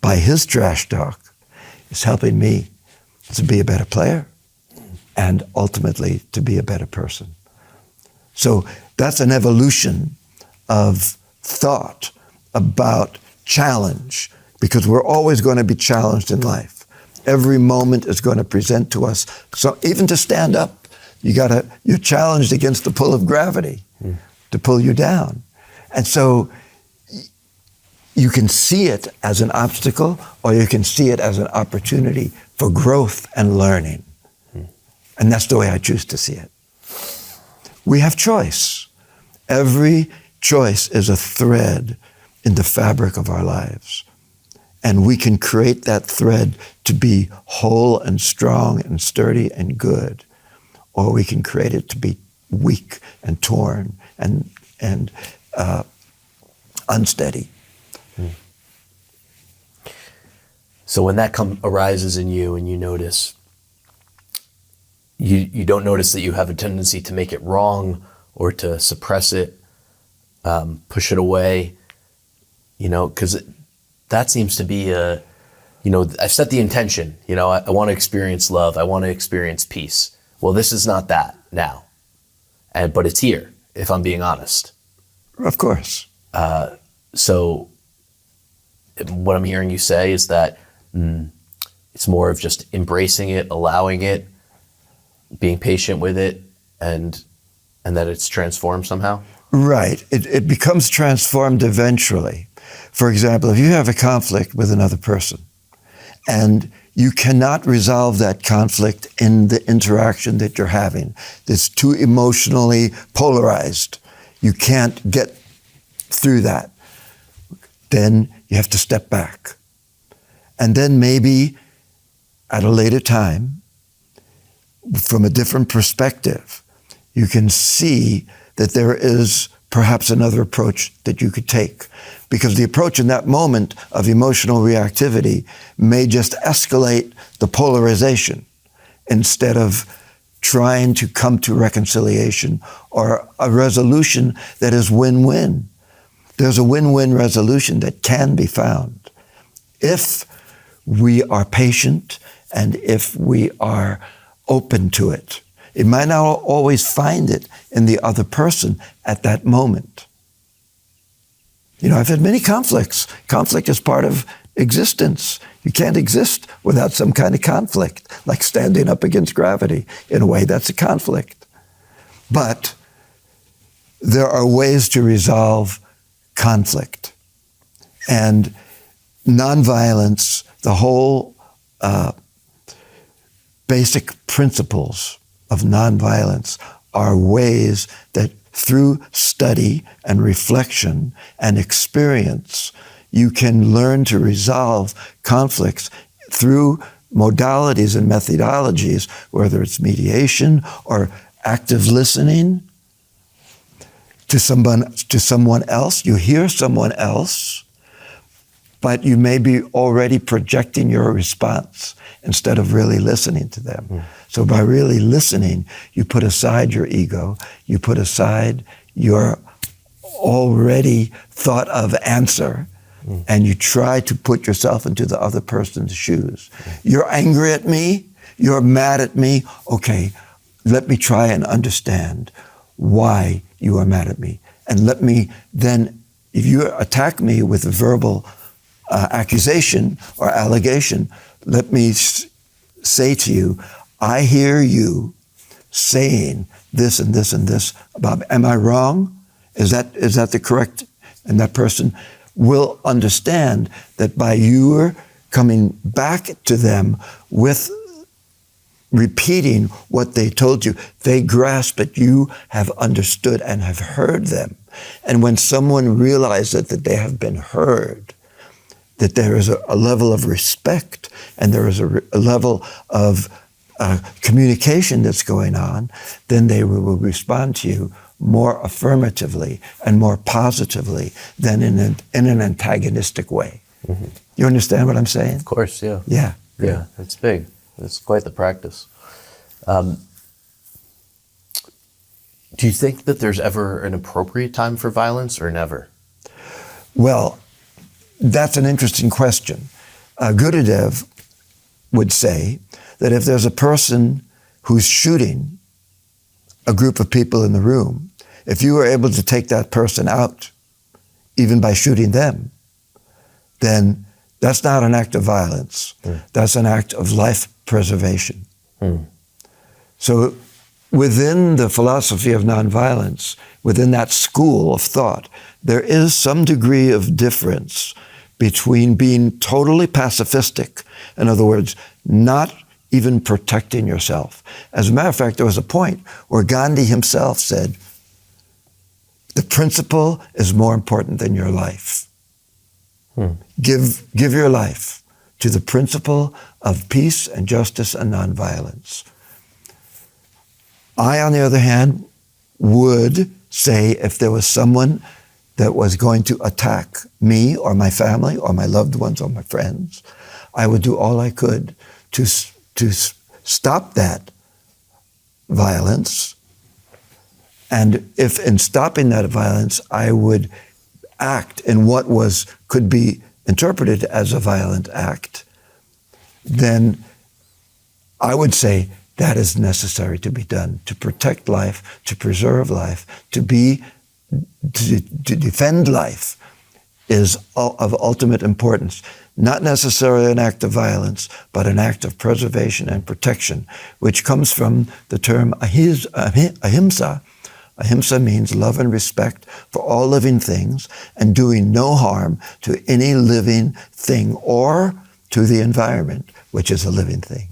by his trash talk, is helping me to be a better player and ultimately to be a better person. So that's an evolution of thought about challenge, because we're always going to be challenged in life. Every moment is going to present to us. So even to stand up, you're challenged against the pull of gravity to pull you down. And so you can see it as an obstacle, or you can see it as an opportunity for growth and learning. And that's the way I choose to see it. We have choice. Every choice is a thread in the fabric of our lives. And we can create that thread to be whole and strong and sturdy and good. Or we can create it to be weak and torn and unsteady. So when that arises in you and you notice, you don't notice that you have a tendency to make it wrong or to suppress it, push it away, because that seems to be I've set the intention, I want to experience love. I want to experience peace. Well, this is not that now, but it's here, if I'm being honest. Of course. So what I'm hearing you say is that it's more of just embracing it, allowing it, being patient with it, and that it's transformed somehow? Right. It becomes transformed eventually. For example, if you have a conflict with another person and you cannot resolve that conflict in the interaction that you're having, it's too emotionally polarized, you can't get through that, then you have to step back. And then maybe at a later time, from a different perspective, you can see that there is perhaps another approach that you could take. Because the approach in that moment of emotional reactivity may just escalate the polarization instead of trying to come to reconciliation or a resolution that is win-win. There's a win-win resolution that can be found if we are patient and if we are open to it. It might not always find it in the other person at that moment. I've had many conflicts. Conflict is part of existence. You can't exist without some kind of conflict, like standing up against gravity. In a way, that's a conflict. But there are ways to resolve conflict. And nonviolence, the whole basic principles of nonviolence are ways that through study and reflection and experience, you can learn to resolve conflicts through modalities and methodologies, whether it's mediation or active listening to someone else. You hear someone else, but you may be already projecting your response instead of really listening to them. So by really listening, you put aside your ego, you put aside your already thought of answer, and you try to put yourself into the other person's shoes. You're angry at me, you're mad at me, okay, let me try and understand why you are mad at me. And let me then, if you attack me with a verbal accusation or allegation, let me say to you, I hear you saying this and this and this about, am I wrong? Is that the correct? And that person will understand that by your coming back to them with repeating what they told you, they grasp that you have understood and have heard them. And when someone realizes that they have been heard, that there is a level of respect and there is a level of communication that's going on, then they will respond to you more affirmatively and more positively than in an antagonistic way. Mm-hmm. You understand what I'm saying? Of course, yeah. Yeah. Yeah, it's big. It's quite the practice. Do you think that there's ever an appropriate time for violence or never? Well, that's an interesting question. Gerde would say that if there's a person who's shooting a group of people in the room, if you were able to take that person out, even by shooting them, then that's not an act of violence. That's an act of life preservation. So within the philosophy of nonviolence, within that school of thought, there is some degree of difference between being totally pacifistic, in other words, not even protecting yourself. As a matter of fact, there was a point where Gandhi himself said, the principle is more important than your life. Give your life to the principle of peace and justice and nonviolence. I, on the other hand, would say if there was someone that was going to attack me or my family or my loved ones or my friends, I would do all I could to stop that violence. And if in stopping that violence, I would act in what could be interpreted as a violent act, then I would say that is necessary to be done to protect life, to preserve life, to defend life is of ultimate importance. Not necessarily an act of violence, but an act of preservation and protection, which comes from the term ahimsa. Ahimsa means love and respect for all living things and doing no harm to any living thing or to the environment, which is a living thing.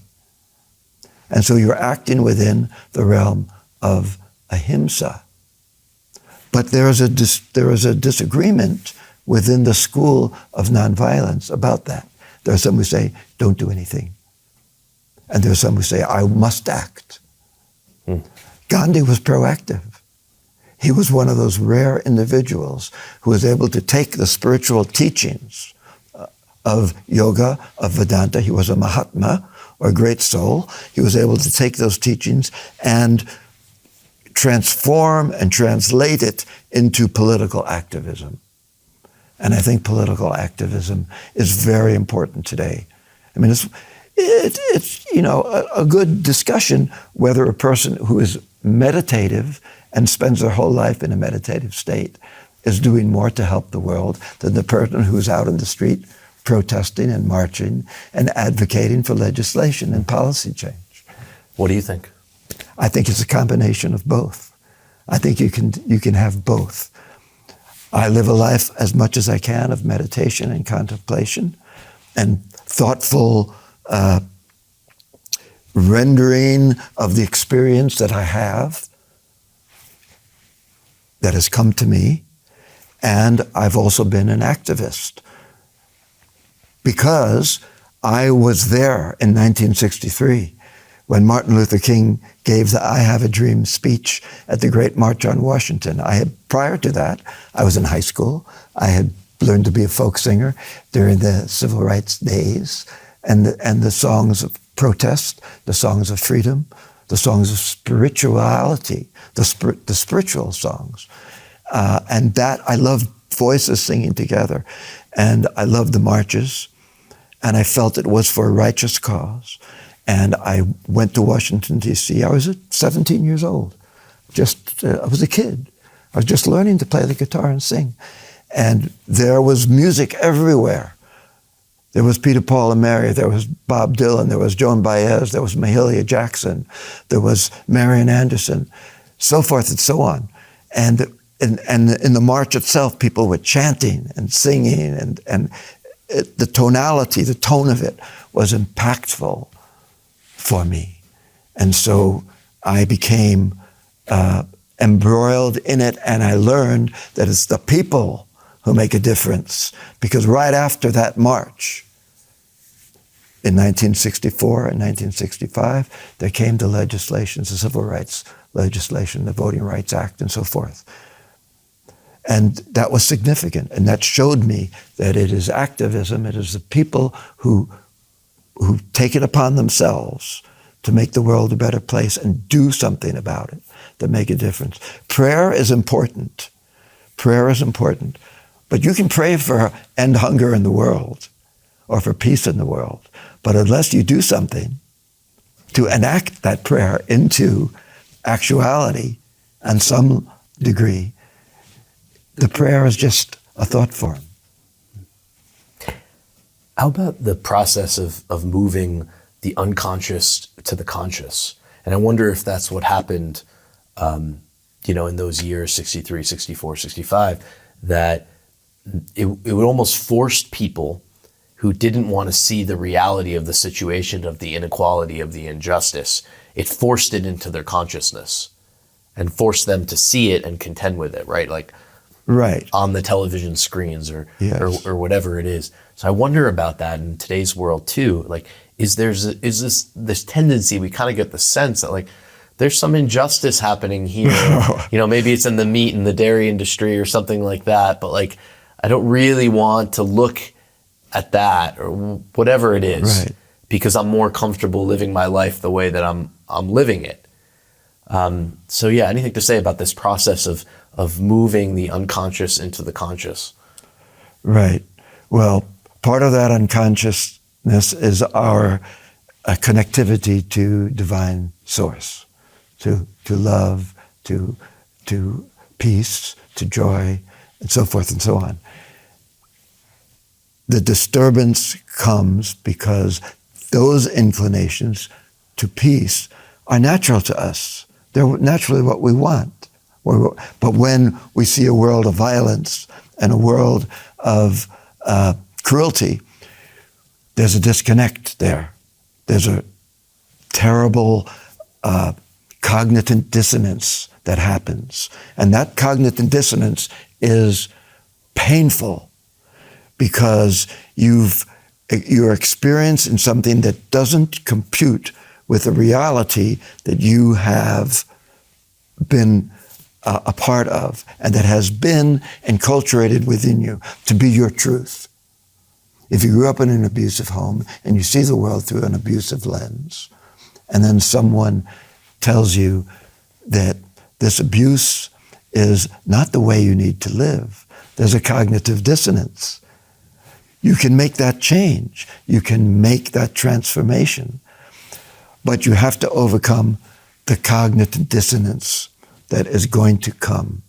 And so you're acting within the realm of ahimsa. But there is a disagreement within the school of nonviolence about that. There are some who say, don't do anything. And there are some who say, I must act. Gandhi was proactive. He was one of those rare individuals who was able to take the spiritual teachings of yoga, of Vedanta. He was a Mahatma, or a great soul. He was able to take those teachings and transform and translate it into political activism. And I think political activism is very important today. I mean, it's a good discussion whether a person who is meditative and spends their whole life in a meditative state is doing more to help the world than the person who's out in the street protesting and marching and advocating for legislation and policy change. What do you think? I think it's a combination of both. I think you can have both. I live a life as much as I can of meditation and contemplation and thoughtful rendering of the experience that I have that has come to me. And I've also been an activist because I was there in 1963 when Martin Luther King gave the I Have a Dream speech at the Great March on Washington. Prior to that, I was in high school. I had learned to be a folk singer during the civil rights days, and the songs of protest, the songs of freedom, the songs of spirituality, the spiritual songs. And that, I loved voices singing together. And I loved the marches. And I felt it was for a righteous cause. And I went to Washington, D.C. I was 17 years old. I was a kid. I was just learning to play the guitar and sing. And there was music everywhere. There was Peter, Paul, and Mary. There was Bob Dylan. There was Joan Baez. There was Mahalia Jackson. There was Marian Anderson, so forth and so on. And in the march itself, people were chanting and singing, and the tonality, the tone of it was impactful for me. And so I became embroiled in it, and I learned that it's the people who make a difference. Because right after that march, in 1964 and 1965, there came the legislations, the civil rights legislation, the Voting Rights Act, and so forth. And that was significant, and that showed me that it is activism, it is the people who take it upon themselves to make the world a better place and do something about it, that make a difference. Prayer is important. Prayer is important. But you can pray for end hunger in the world or for peace in the world. But unless you do something to enact that prayer into actuality in some degree, the prayer is just a thought form. How about the process of moving the unconscious to the conscious? And I wonder if that's what happened, in those years, 63, 64, 65, that it would almost force people who didn't want to see the reality of the situation, of the inequality, of the injustice. It forced it into their consciousness and forced them to see it and contend with it, right? Like Right. on the television screens Yes. or whatever it is. So I wonder about that in today's world too. Like, is this tendency, we kind of get the sense that like, there's some injustice happening here. You know, maybe it's in the meat and the dairy industry or something like that, but like, I don't really want to look at that or whatever it is, Right. because I'm more comfortable living my life the way that I'm living it. So yeah, anything to say about this process of moving the unconscious into the conscious? Right. Well, part of that unconsciousness is our connectivity to divine source, to love, to peace, to joy, and so forth and so on. The disturbance comes because those inclinations to peace are natural to us. They're naturally what we want. But when we see a world of violence and a world of cruelty, there's a disconnect there. There's a terrible cognitive dissonance that happens. And that cognitive dissonance is painful because you're experiencing something that doesn't compute with the reality that you have been a part of and that has been enculturated within you to be your truth. If you grew up in an abusive home and you see the world through an abusive lens, and then someone tells you that this abuse is not the way you need to live, there's a cognitive dissonance. You can make that change. You can make that transformation. But you have to overcome the cognitive dissonance that is going to come.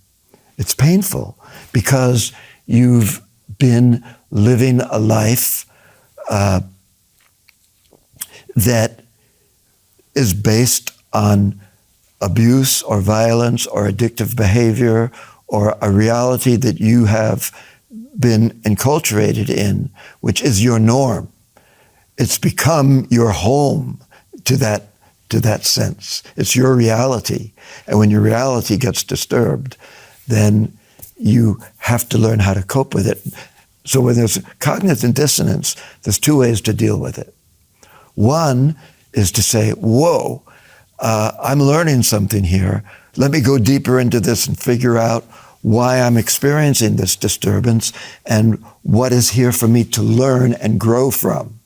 It's painful because you've been living a life that is based on abuse or violence or addictive behavior or a reality that you have been enculturated in, which is your norm. It's become your home to that sense. It's your reality. And when your reality gets disturbed, then you have to learn how to cope with it. So when there's cognitive dissonance, there's two ways to deal with it. One is to say, whoa, I'm learning something here. Let me go deeper into this and figure out why I'm experiencing this disturbance and what is here for me to learn and grow from.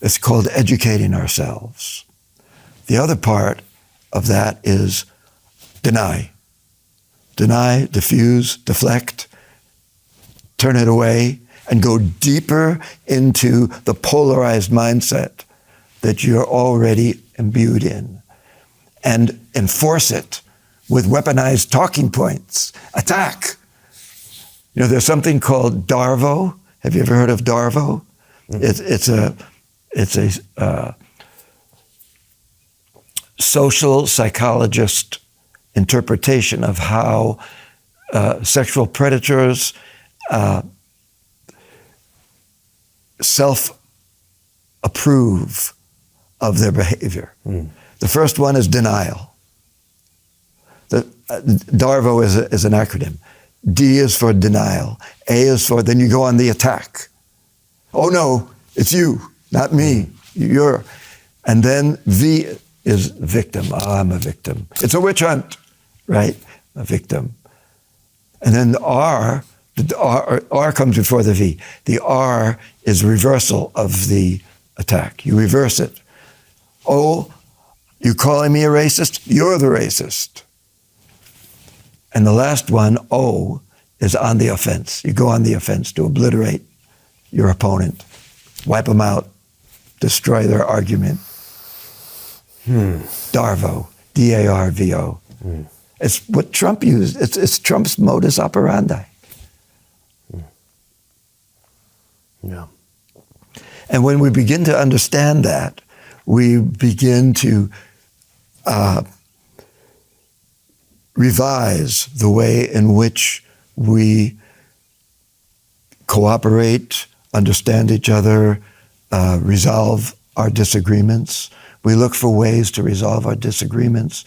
It's called educating ourselves. The other part of that is deny. Deny, diffuse, deflect, turn it away, and go deeper into the polarized mindset that you're already imbued in, and enforce it with weaponized talking points. Attack. You know, there's something called Darvo. Have you ever heard of Darvo? Mm-hmm. It's a social psychologist interpretation of how sexual predators self-approve of their behavior. Mm. The first one is denial. Darvo is an acronym. D is for denial. A is for, then you go on the attack. Oh no, it's you, not me. You're. And then V is victim. Oh, I'm a victim. It's a witch hunt, right? A victim. And then the R comes before the V. The R is reversal of the attack. You reverse it. Oh, you calling me a racist? You're the racist. And the last one, O, is on the offense. You go on the offense to obliterate your opponent, wipe them out, destroy their argument. Darvo, D-A-R-V-O. It's what Trump used. It's Trump's modus operandi. Yeah. And when we begin to understand that, we begin to revise the way in which we cooperate, understand each other, resolve our disagreements. We look for ways to resolve our disagreements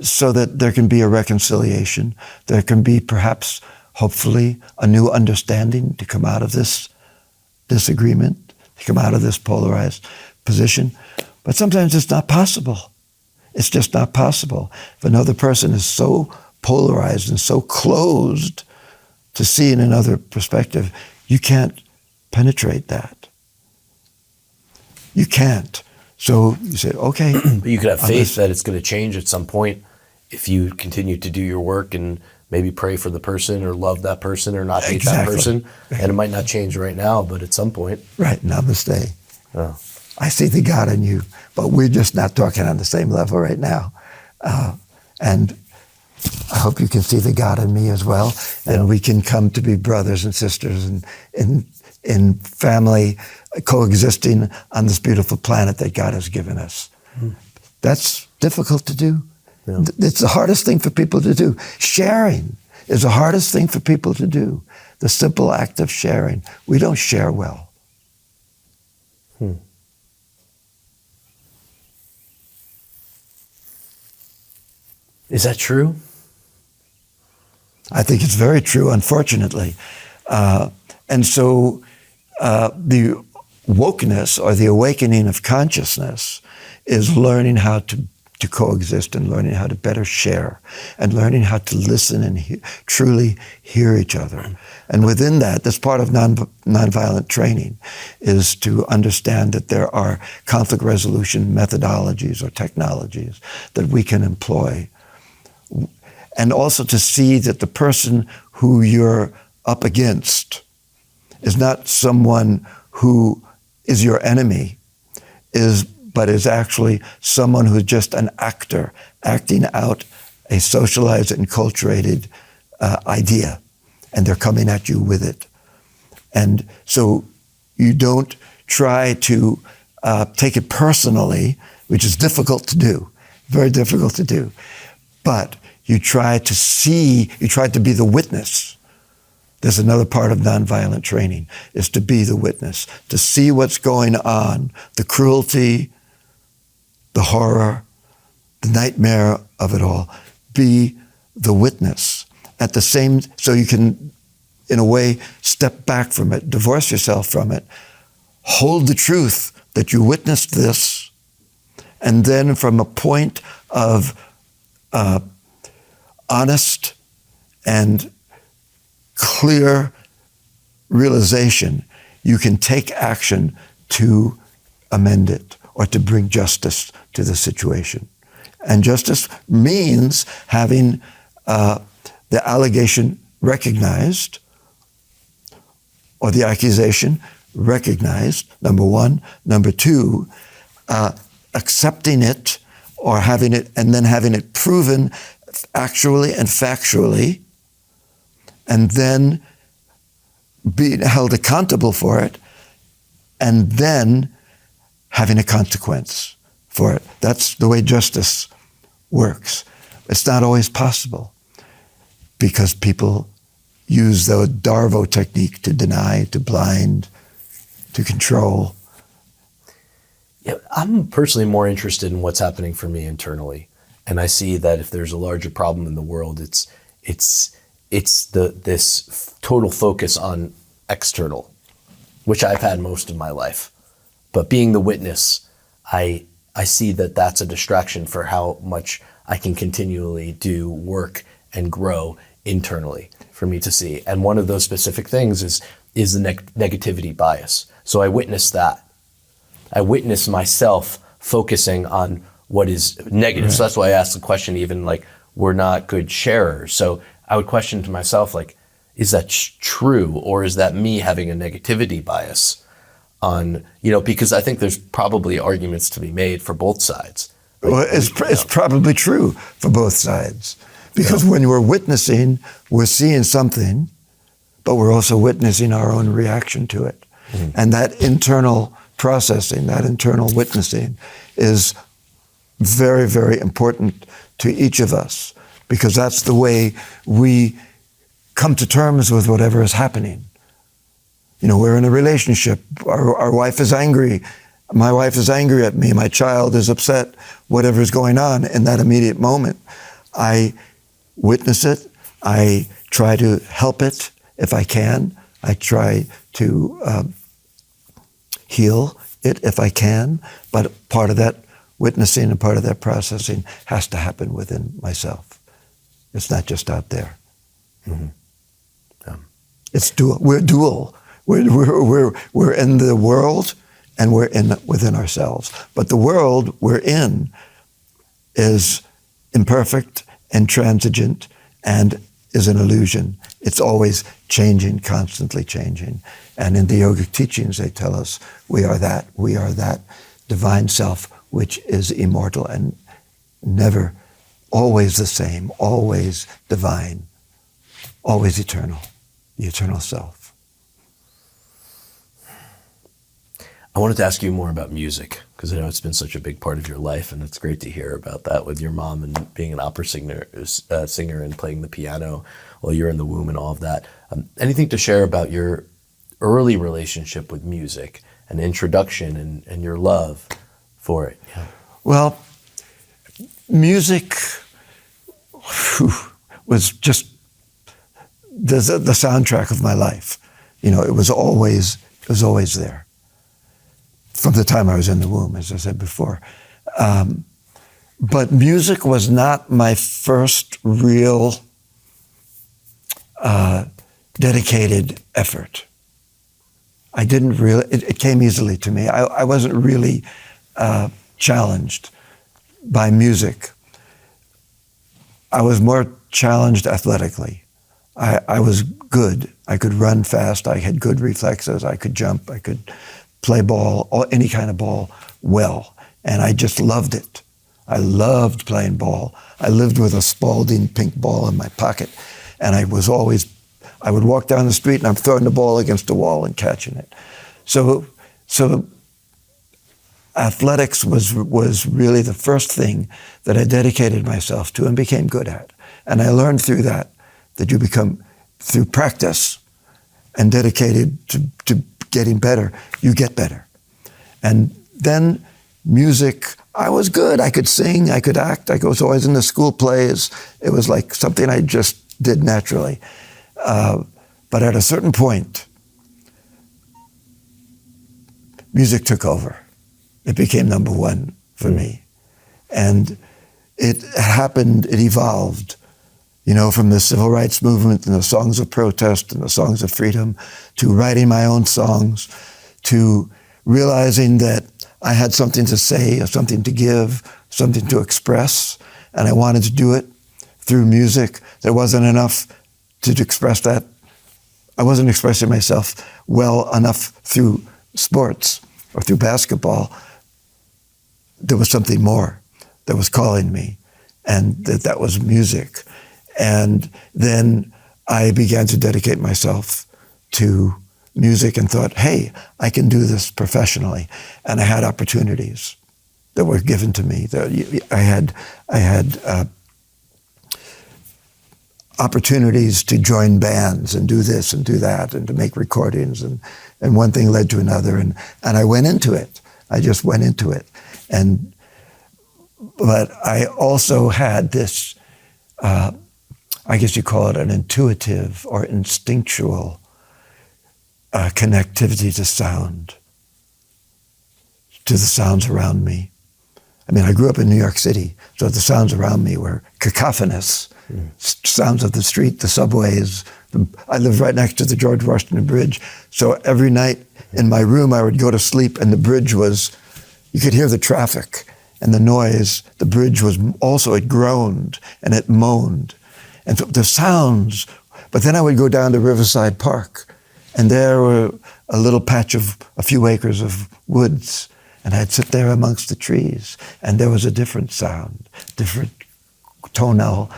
so that there can be a reconciliation. There can be perhaps, hopefully, a new understanding to come out of this disagreement, to come out of this polarized position. But sometimes it's not possible. It's just not possible. If another person is so polarized and so closed to seeing another perspective, you can't penetrate that. You can't. So you say, okay. But you could have faith that it's going to change at some point if you continue to do your work and maybe pray for the person or love that person or not hate that person. And it might not change right now, but at some point. Right, namaste. Oh. I see the God in you, but we're just not talking on the same level right now. And I hope you can see the God in me as well, and we can come to be brothers and sisters and in family coexisting on this beautiful planet that God has given us. That's difficult to do. Yeah. It's the hardest thing for people to do. Sharing is the hardest thing for people to do. The simple act of sharing. We don't share well. Is that true? I think it's very true, unfortunately. And so the wokeness or the awakening of consciousness is learning how to coexist and learning how to better share and learning how to listen and truly hear each other. And within that, that's part of nonviolent training, is to understand that there are conflict resolution methodologies or technologies that we can employ. And also to see that the person who you're up against is not someone who is your enemy, but is actually someone who's just an actor, acting out a socialized and enculturated idea, and they're coming at you with it. And so you don't try to take it personally, which is difficult to do, very difficult to do, but you try to be the witness. There's another part of nonviolent training, is to be the witness, to see what's going on, the cruelty, the horror, the nightmare of it all. Be the witness. So you can, in a way, step back from it, divorce yourself from it, hold the truth that you witnessed this, and then from a point of honest and clear realization, you can take action to amend it or to bring justice to the situation. And justice means having the allegation recognized or the accusation recognized, number one. Number two, accepting it or having it, and then having it proven actually and factually, and then being held accountable for it, and then having a consequence for it. That's the way justice works. It's not always possible because people use the Darvo technique to deny, to blind, to control. Yeah, I'm personally more interested in what's happening for me internally. And I see that if there's a larger problem in the world, it's this total focus on external, which I've had most of my life. But being the witness, I see that that's a distraction for how much I can continually do work and grow internally for me to see. And one of those specific things is the negativity bias. So I witnessed that. I witnessed myself focusing on what is negative. Right. So that's why I asked the question, even like, we're not good sharers. So I would question to myself, like, is that true? Or is that me having a negativity bias on, because I think there's probably arguments to be made for both sides. Like, well, it's probably true for both sides. Because when we're witnessing, we're seeing something, but we're also witnessing our own reaction to it. Mm-hmm. And that internal processing, that internal witnessing is very, very important to each of us, because that's the way we come to terms with whatever is happening. we're in a relationship. Our wife is angry. My wife is angry at me. My child is upset. Whatever's going on in that immediate moment, I witness it. I try to help it if I can. I try to heal it if I can. But part of that witnessing and part of that processing has to happen within myself. It's not just out there. Mm-hmm. Yeah. It's dual. We're dual. We're in the world and we're within ourselves. But the world we're in is imperfect and transigent and is an illusion. It's always changing, constantly changing. And in the yogic teachings, they tell us we are that divine self which is immortal and never, always the same, always divine, always eternal, the eternal self. I wanted to ask you more about music, because I know it's been such a big part of your life, and it's great to hear about that with your mom and being an opera singer and playing the piano while you're in the womb and all of that. Anything to share about your early relationship with music and introduction and your love for it? Yeah. Well, music was just the soundtrack of my life. It was always there. From the time I was in the womb, as I said before. But music was not my first real dedicated effort. I didn't really, it came easily to me. I wasn't really challenged by music. I was more challenged athletically. I was good. I could run fast. I had good reflexes. I could jump. I could play ball, or any kind of ball, well. And I just loved it. I loved playing ball. I lived with a Spalding pink ball in my pocket. And I would walk down the street and I'm throwing the ball against the wall and catching it. So athletics was really the first thing that I dedicated myself to and became good at. And I learned through that you become, through practice and dedicated to getting better, you get better. And then music, I was good. I could sing, I could act. I was always in the school plays. It was like something I just did naturally. But at a certain point, music took over. It became number one for me. And it happened, it evolved, from the civil rights movement and the songs of protest and the songs of freedom to writing my own songs, to realizing that I had something to say, or something to give, something to express, and I wanted to do it through music. There wasn't enough to express that. I wasn't expressing myself well enough through sports or through basketball. There was something more that was calling me, and that was music. And then I began to dedicate myself to music and thought, hey, I can do this professionally. And I had opportunities that were given to me. I had opportunities to join bands and do this and do that and to make recordings. And one thing led to another. And I went into it. I just went into it. But I also had this, I guess you call it an intuitive or instinctual connectivity to sound, to the sounds around me. I mean, I grew up in New York City, so the sounds around me were cacophonous. Sounds of the street, the subways. I lived right next to the George Washington Bridge, so every night in my room I would go to sleep and the bridge was, you could hear the traffic and the noise. The bridge was also, it groaned and it moaned. And so the sounds, but then I would go down to Riverside Park and there were a little patch of a few acres of woods and I'd sit there amongst the trees and there was a different sound, different tonal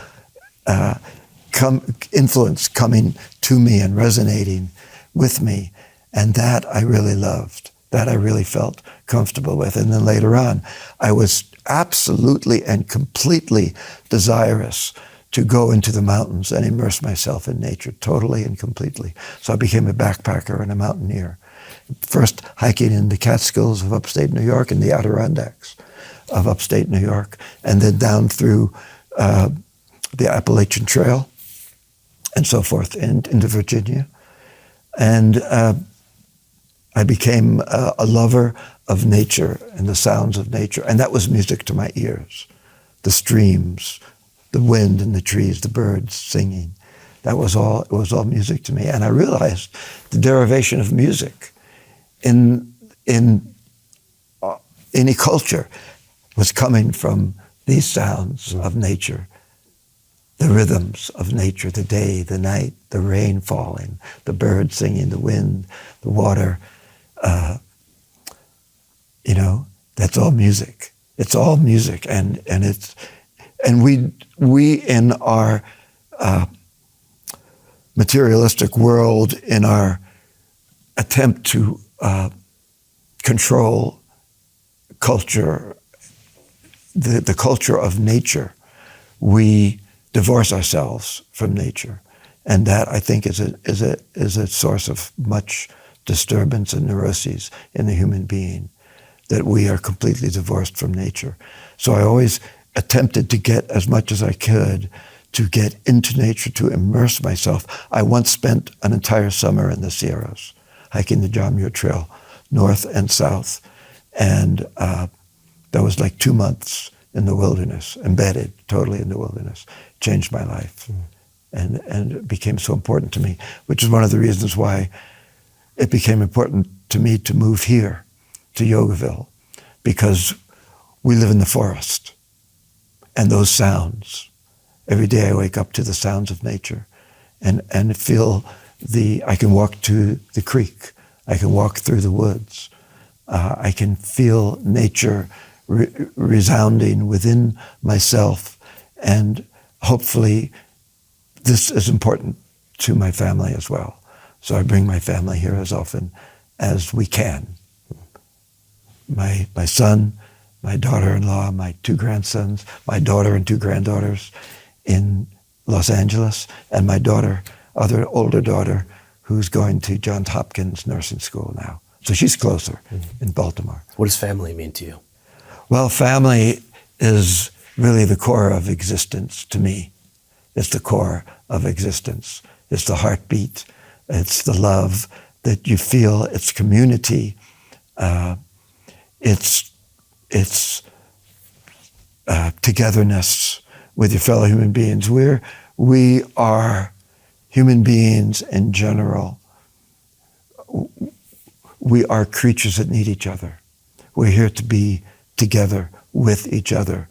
influence coming to me and resonating with me. And that I really loved, that I really felt comfortable with. And then later on, I was absolutely and completely desirous to go into the mountains and immerse myself in nature totally and completely. So I became a backpacker and a mountaineer. First hiking in the Catskills of upstate New York and the Adirondacks of upstate New York, and then down through the Appalachian Trail and so forth into Virginia. And I became a lover of nature and the sounds of nature. And that was music to my ears. The streams, the wind in the trees, the birds singing. It was all music to me. And I realized the derivation of music in any culture was coming from these sounds of nature. The rhythms of nature, the day, the night, the rain falling, the birds singing, the wind, the water. That's all music. It's all music, and we in our materialistic world, in our attempt to control culture, the culture of nature, we divorce ourselves from nature, and that I think is a source of much disturbance and neuroses in the human being, that we are completely divorced from nature. So I always attempted to get as much as I could to get into nature, to immerse myself. I once spent an entire summer in the Sierras, hiking the John Muir Trail, north and south, and that was like 2 months in the wilderness, embedded totally in the wilderness. Changed my life, and it became so important to me, which is one of the reasons why it became important to me to move here, to Yogaville, because we live in the forest, and those sounds. Every day I wake up to the sounds of nature, and feel I can walk to the creek, I can walk through the woods, I can feel nature resounding within myself, and hopefully this is important to my family as well. So I bring my family here as often as we can. My son, my daughter-in-law, my 2 grandsons, my daughter and 2 granddaughters in Los Angeles, and my older daughter, who's going to Johns Hopkins nursing school now. So she's closer in Baltimore. What does family mean to you? Well, family is really the core of existence to me. It's the core of existence. It's the heartbeat. It's the love that you feel. It's community. It's togetherness with your fellow human beings. We are human beings in general. We are creatures that need each other. We're here to be together with each other.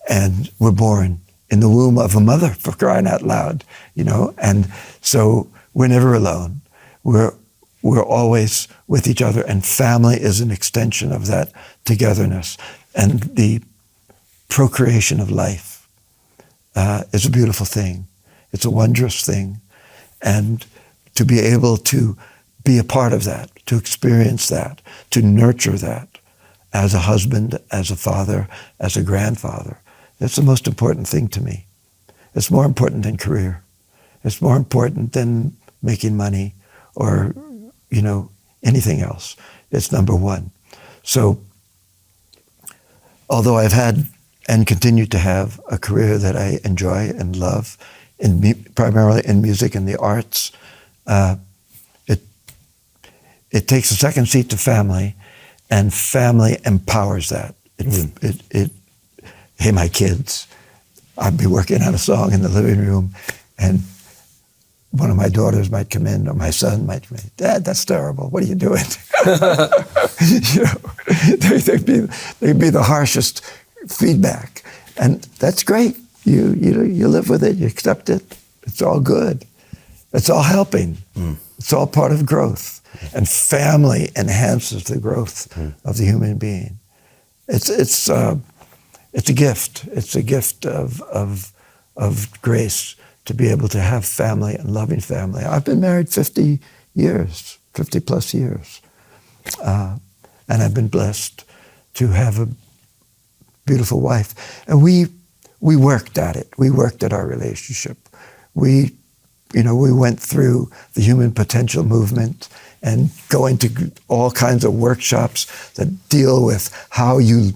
And we're born in the womb of a mother, for crying out loud, and so we're never alone. We're always with each other, and family is an extension of that togetherness. And the procreation of life is a beautiful thing. It's a wondrous thing. And to be able to be a part of that, to experience that, to nurture that as a husband, as a father, as a grandfather, it's the most important thing to me. It's more important than career. It's more important than making money or, anything else. It's number one. So, although I've had and continue to have a career that I enjoy and love, primarily in music and the arts, it takes a second seat to family, and family empowers that. Hey, my kids, I'd be working on a song in the living room, and one of my daughters might come in, or my son might come in. Dad, that's terrible. What are you doing? They'd be the harshest feedback, and that's great. You live with it. You accept it. It's all good. It's all helping. It's all part of growth, and family enhances the growth of the human being. It's a gift. It's a gift of grace to be able to have family and loving family. I've been married 50 plus years. And I've been blessed to have a beautiful wife. And we we worked at it. We worked at our relationship. We went through the human potential movement and going to all kinds of workshops that deal with how you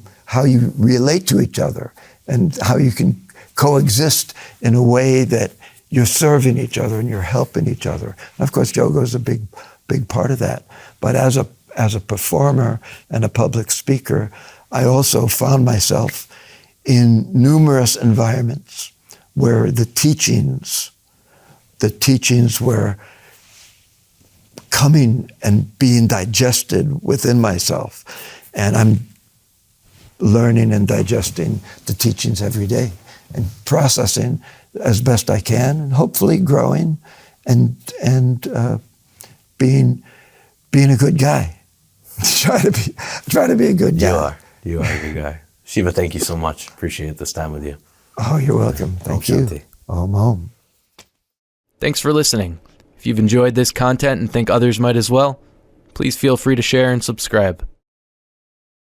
relate to each other and how you can coexist in a way that you're serving each other and you're helping each other. And of course, yoga is a big part of that. But as a performer and a public speaker, I also found myself in numerous environments where the teachings were coming and being digested within myself. And I'm learning and digesting the teachings every day and processing as best I can, and hopefully growing and being a good guy. Try to be a good guy. You are a good guy. Siva, thank you so much. Appreciate this time with you. Oh, you're welcome. Thank you. Om home. Thanks for listening. If you've enjoyed this content and think others might as well, please feel free to share and subscribe.